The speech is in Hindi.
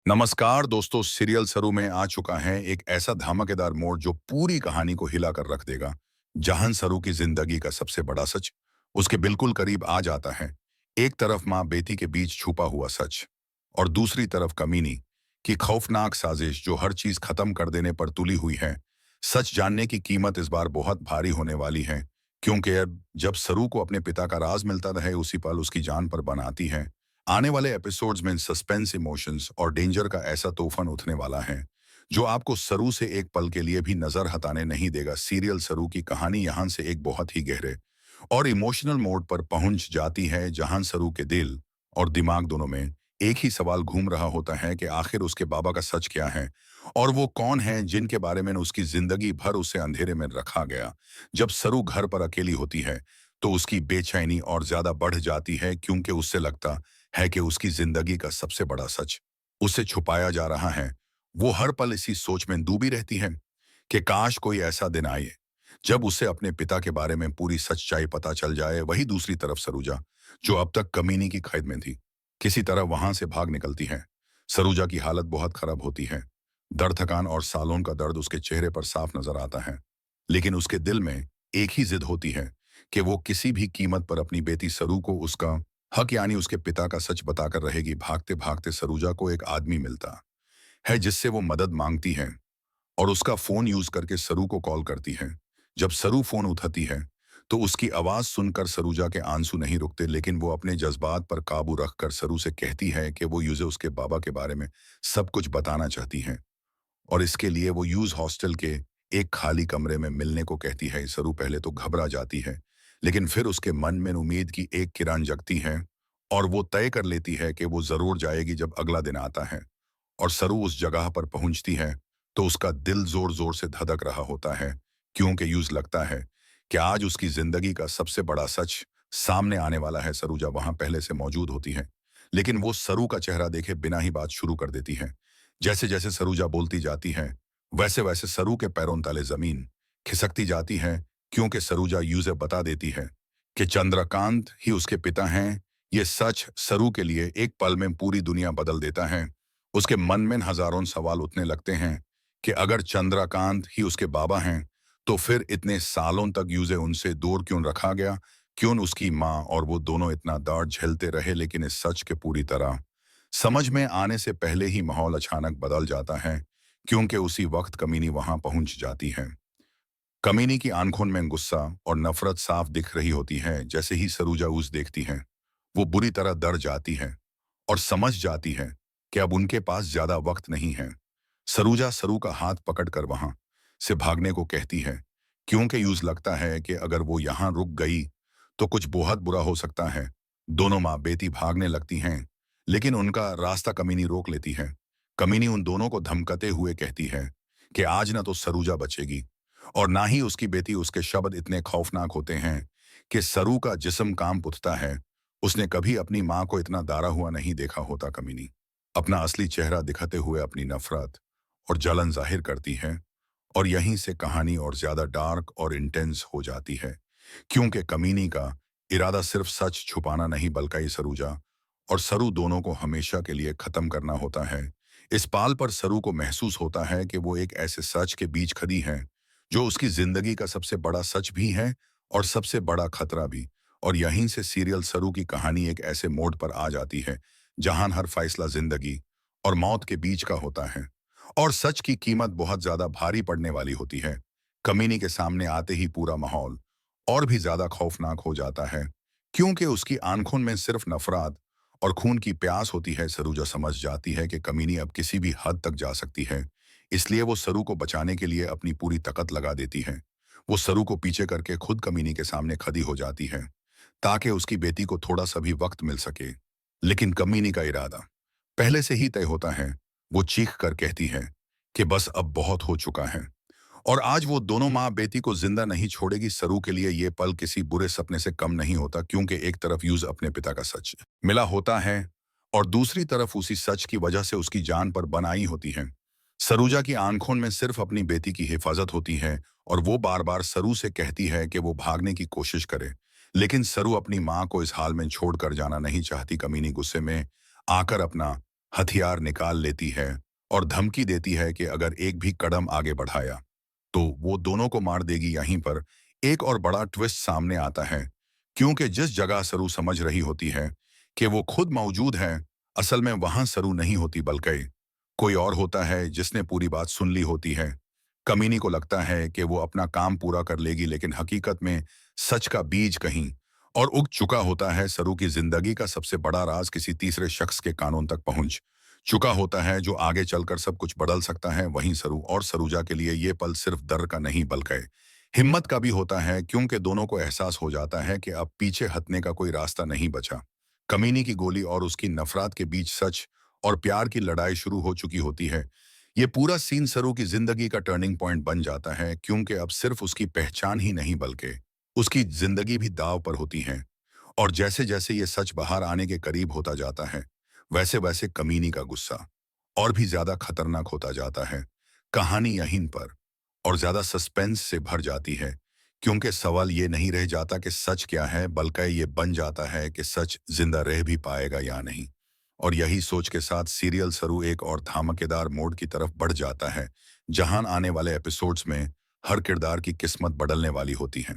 नमस्कार दोस्तों, सीरियल सरू में आ चुका है एक ऐसा धमाकेदार मोड़ जो पूरी कहानी को हिला कर रख देगा। जहां सरू की जिंदगी का सबसे बड़ा सच उसके बिल्कुल करीब आ जाता है। एक तरफ माँ बेटी के बीच छुपा हुआ सच और दूसरी तरफ कमीनी की खौफनाक साजिश जो हर चीज खत्म कर देने पर तुली हुई है। सच जानने की कीमत इस बार बहुत भारी होने वाली है, क्योंकि अब जब सरू को अपने पिता का राज मिलता रहे उसी पल उसकी जान पर बन आती है। आने वाले एपिसोड्स में सस्पेंस, इमोशंस और डेंजर का ऐसा तूफान उठने वाला है जो आपको सरू से एक पल के लिए भी नजर हटाने नहीं देगा। सीरियल सरू की कहानी यहाँ से एक बहुत ही गहरे और इमोशनल मोड पर पहुंच जाती है, जहां सरू के दिल और दिमाग दोनों में एक ही सवाल घूम रहा होता है कि आखिर उसके बाबा का सच क्या है और वो कौन है जिनके बारे में उसकी जिंदगी भर उसे अंधेरे में रखा गया। जब सरू घर पर अकेली होती है तो उसकी बेचैनी और ज्यादा बढ़ जाती है, क्योंकि उससे लगता है कि उसकी जिंदगी का सबसे बड़ा सच उसे छुपाया जा रहा है। वो हर पल इसी सोच में डूबी रहती है कि काश कोई ऐसा दिन आए जब उसे अपने पिता के बारे में पूरी सच्चाई पता चल जाए। वही दूसरी तरफ सरूजा, जो अब तक कमीनी की कैद में थी, किसी तरह वहां से भाग निकलती है। सरूजा की हालत बहुत खराब होती है। दर्द, थकान और सालों का दर्द उसके चेहरे पर साफ नजर आता है, लेकिन उसके दिल में एक ही जिद होती है कि वो किसी भी कीमत पर अपनी बेटी सरू को उसका हक यानी उसके पिता का सच बताकर रहेगी। भागते भागते सरूजा को एक आदमी मिलता है जिससे वो मदद मांगती है और उसका फोन यूज करके सरू को कॉल करती है। जब सरू फोन उठाती है तो उसकी आवाज सुनकर सरूजा के आंसू नहीं रुकते, लेकिन वो अपने जज्बात पर काबू रखकर सरू से कहती है कि वो यूजे उसके बाबा के बारे में सब कुछ बताना चाहती है और इसके लिए वो यूज हॉस्टल के एक खाली कमरे में मिलने को कहती है। सरू पहले तो घबरा जाती है, लेकिन फिर उसके मन में उम्मीद की एक किरण जगती है और वो तय कर लेती है कि वो जरूर जाएगी जब अगला दिन आता है। और सरू उस जगह पर पहुंचती है तो उसका दिल जोर जोर से धड़क रहा होता है, क्योंकि यूज लगता है कि आज उसकी जिंदगी का सबसे बड़ा सच सामने आने वाला है। सरूजा वहां पहले से मौजूद होती है, लेकिन वो सरू का चेहरा देखे बिना ही बात शुरू कर देती है। जैसे जैसे सरूजा बोलती जाती है वैसे वैसे सरू के पैरों तले जमीन खिसकती जाती है, क्योंकि सरूजा यूजे बता देती है कि चंद्रकांत ही उसके पिता हैं। ये सच सरू के लिए एक पल में पूरी दुनिया बदल देता है। उसके मन में हजारों सवाल उठने लगते हैं कि अगर चंद्रकांत ही उसके बाबा हैं तो फिर इतने सालों तक यूजे उनसे दूर क्यों रखा गया, क्यों उसकी माँ और वो दोनों इतना दर्द झेलते रहे। लेकिन इस सच के पूरी तरह समझ में आने से पहले ही माहौल अचानक बदल जाता है, क्योंकि उसी वक्त कमीनी वहां पहुंच जाती है। कमीनी की आंखों में गुस्सा और नफरत साफ दिख रही होती है। जैसे ही सरूजा उस देखती है वो बुरी तरह डर जाती है और समझ जाती है कि अब उनके पास ज्यादा वक्त नहीं है। सरूजा सरू का हाथ पकड़कर वहां से भागने को कहती है, क्योंकि यूज लगता है कि अगर वो यहाँ रुक गई तो कुछ बहुत बुरा हो सकता है। दोनों माँ बेटी भागने लगती हैं, लेकिन उनका रास्ता कमीनी रोक लेती है। कमीनी उन दोनों को धमकाते हुए कहती है कि आज ना तो सरूजा बचेगी और ना ही उसकी बेटी। उसके शब्द इतने खौफनाक होते हैं कि सरू का जिस्म कांप उठता है। उसने कभी अपनी माँ को इतना दारा हुआ नहीं देखा होता। कमीनी अपना असली चेहरा दिखाते हुए अपनी नफरत और जलन जाहिर करती है और यहीं से कहानी और ज्यादा डार्क और इंटेंस हो जाती है, क्योंकि कमीनी का इरादा सिर्फ सच छुपाना नहीं बल्कि सरूजा और सरू दोनों को हमेशा के लिए खत्म करना होता है। इस पाल पर सरू को महसूस होता है कि वो एक ऐसे सच के बीच खड़ी है जो उसकी जिंदगी का सबसे बड़ा सच भी है और सबसे बड़ा खतरा भी। और यहीं से सीरियल सरू की कहानी एक ऐसे मोड़ पर आ जाती है जहां हर फैसला जिंदगी और मौत के बीच का होता है और सच की कीमत बहुत ज्यादा भारी पड़ने वाली होती है। कमीनी के सामने आते ही पूरा माहौल और भी ज्यादा खौफनाक हो जाता है, क्योंकि उसकी आंखों में सिर्फ नफरत और खून की प्यास होती है। सरूजा समझ जाती है कि कमीनी अब किसी भी हद तक जा सकती है, इसलिए वो सरू को बचाने के लिए अपनी पूरी ताकत लगा देती है। वो सरू को पीछे करके खुद कमीनी के सामने खड़ी हो जाती है ताकि उसकी बेटी को थोड़ा सा भी वक्त मिल सके। लेकिन कमीनी का इरादा पहले से ही तय होता है। वो चीख कर कहती है कि बस अब बहुत हो चुका है और आज वो दोनों माँ बेटी को जिंदा नहीं छोड़ेगी। सरू के लिए ये पल किसी बुरे सपने से कम नहीं होता, क्योंकि एक तरफ यूज अपने पिता का सच मिला होता है और दूसरी तरफ उसी सच की वजह से उसकी जान पर बन आई होती है। सरूजा की आंखों में सिर्फ अपनी बेटी की हिफाजत होती है और वो बार बार सरू से कहती है कि वो भागने की कोशिश करे, लेकिन सरू अपनी माँ को इस हाल में छोड़कर जाना नहीं चाहती। कमीनी गुस्से में आकर अपना हथियार निकाल लेती है और धमकी देती है कि अगर एक भी कदम आगे बढ़ाया तो वो दोनों को मार देगी। यहीं पर एक और बड़ा ट्विस्ट सामने आता है, क्योंकि जिस जगह सरू समझ रही होती है कि वो खुद मौजूद है, असल में वहां सरू नहीं होती बल्कि कोई और होता है जिसने पूरी बात सुन ली होती है। कमीनी को लगता है कि वो अपना काम पूरा कर लेगी, लेकिन हकीकत में सच का बीज कहीं और उग चुका होता है। सरू की जिंदगी का सबसे बड़ा राज किसी तीसरे शख्स के कानून तक पहुंच चुका होता है, जो आगे चलकर सब कुछ बदल सकता है। वहीं सरू और सरूजा के लिए ये पल सिर्फ डर का नहीं बल्कि हिम्मत का भी होता है, क्योंकि दोनों को एहसास हो जाता है कि अब पीछे हटने का कोई रास्ता नहीं बचा। कमीनी की गोली और उसकी नफरत के बीच सच और प्यार की लड़ाई शुरू हो चुकी होती है। ये पूरा सीन सरू की जिंदगी का टर्निंग पॉइंट बन जाता है, क्योंकि अब सिर्फ उसकी पहचान ही नहीं बल्कि उसकी जिंदगी भी दांव पर होती है। और जैसे जैसे ये सच बाहर आने के करीब होता जाता है, वैसे वैसे कमीनी का गुस्सा और भी ज्यादा खतरनाक होता जाता है। कहानी यहीं पर और ज्यादा सस्पेंस से भर जाती है, क्योंकि सवाल ये नहीं रह जाता कि सच क्या है, बल्कि ये बन जाता है कि सच जिंदा रह भी पाएगा या नहीं। और यही सोच के साथ सीरियल सरू एक और धमाकेदार मोड़ की तरफ बढ़ जाता है, जहां आने वाले एपिसोड्स में हर किरदार की किस्मत बदलने वाली होती है।